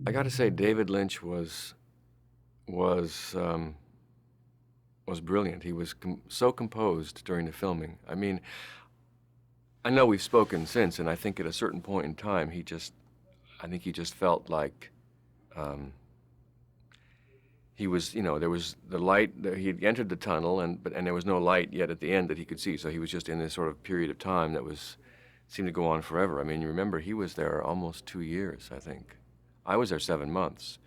I got to say, David Lynch was brilliant. He was so composed during the filming. I mean, I know we've spoken since, and I think at a certain point in time, I think he just felt like he was, there was the light. He had entered the tunnel, and there was no light yet at the end that he could see. So he was just in this sort of period of time that seemed to go on forever. I mean, you remember he was there almost 2 years, I think. I was there 7 months,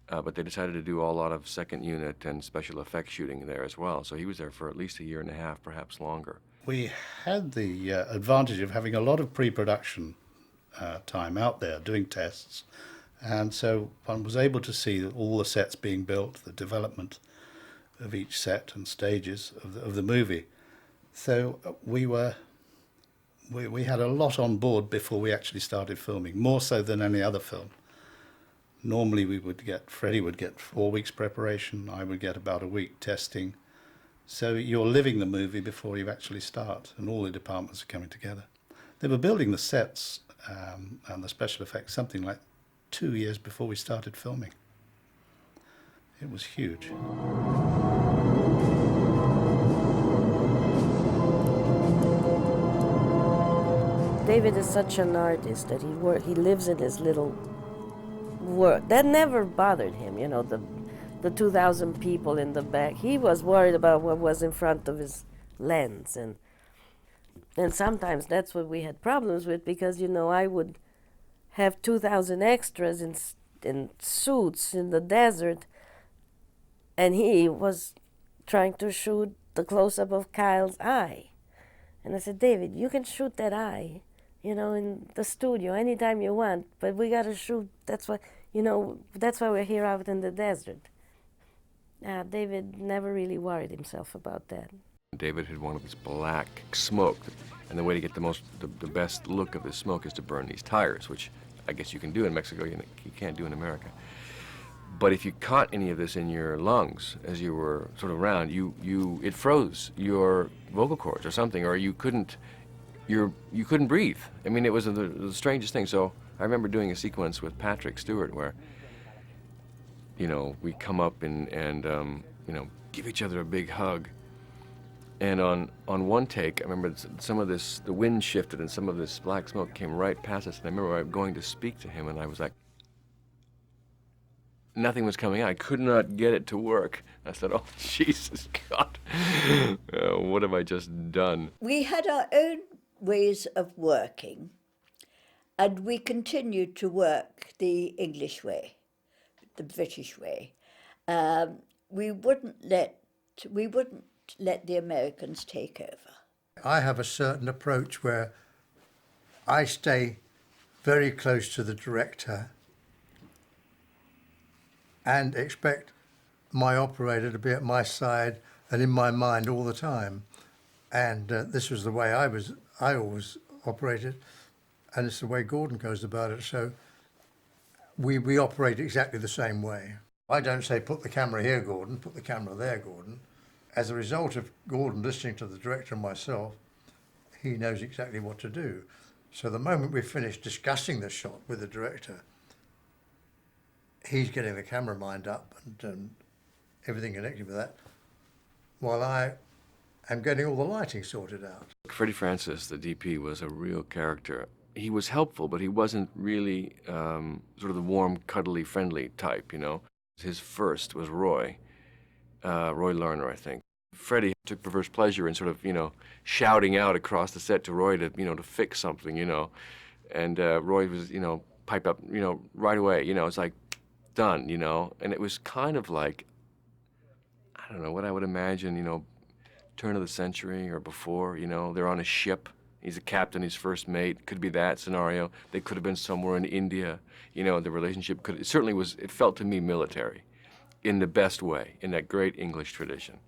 but they decided to do a lot of second unit and special effects shooting there as well. So he was there for at least a year and a half, perhaps longer. We had the advantage of having a lot of pre-production time out there doing tests, and so one was able to see all the sets being built, the development of each set and stages of the movie. So we had a lot on board before we actually started filming, more so than any other film. Normally Freddie would get 4 weeks preparation, I would get about a week testing. So you're living the movie before you actually start, and all the departments are coming together. They were building the sets and the special effects something like 2 years before we started filming. It was huge. David is such an artist that he lives in his little world. That never bothered him, the 2,000 people in the back. He was worried about what was in front of his lens, and sometimes that's what we had problems with, because I would have 2,000 extras in suits in the desert, and he was trying to shoot the close-up of Kyle's eye. And I said, David, you can shoot that eye, in the studio anytime you want, but we got to shoot. That's why we're here out in the desert. David never really worried himself about that. David had wanted this black smoke, and the way to get the best look of the smoke is to burn these tires, which I guess you can do in Mexico, you can't do in America. But if you caught any of this in your lungs as you were sort of around, it froze your vocal cords or something, or you couldn't breathe. I mean, it was the strangest thing. So I remember doing a sequence with Patrick Stewart where, we come up and give each other a big hug. And on one take, I remember the wind shifted and some of this black smoke came right past us. And I remember going to speak to him, and I was like, nothing was coming out. I could not get it to work. I said, oh, Jesus God, what have I just done? We had our own ways of working, and we continued to work the English way, the British way. We wouldn't let the Americans take over. I have a certain approach where I stay very close to the director and expect my operator to be at my side and in my mind all the time. And this was the way I always operated, and it's the way Gordon goes about it. So we operate exactly the same way. I don't say, put the camera here, Gordon, put the camera there, Gordon. As a result of Gordon listening to the director and myself, he knows exactly what to do. So the moment we finish discussing the shot with the director, he's getting the camera lined up and everything connected with that, while I am getting all the lighting sorted out. Freddie Francis, the DP, was a real character. He was helpful, but he wasn't really sort of the warm, cuddly, friendly type, His first was Roy Lerner, I think. Freddie took perverse pleasure in sort of, shouting out across the set to Roy to fix something, And Roy was, pipe up, right away, it's like, done, And it was kind of like, I don't know, what I would imagine, turn of the century or before, they're on a ship. He's a captain, his first mate. Could be that scenario. They could have been somewhere in India. The relationship it felt to me military in the best way, in that great English tradition.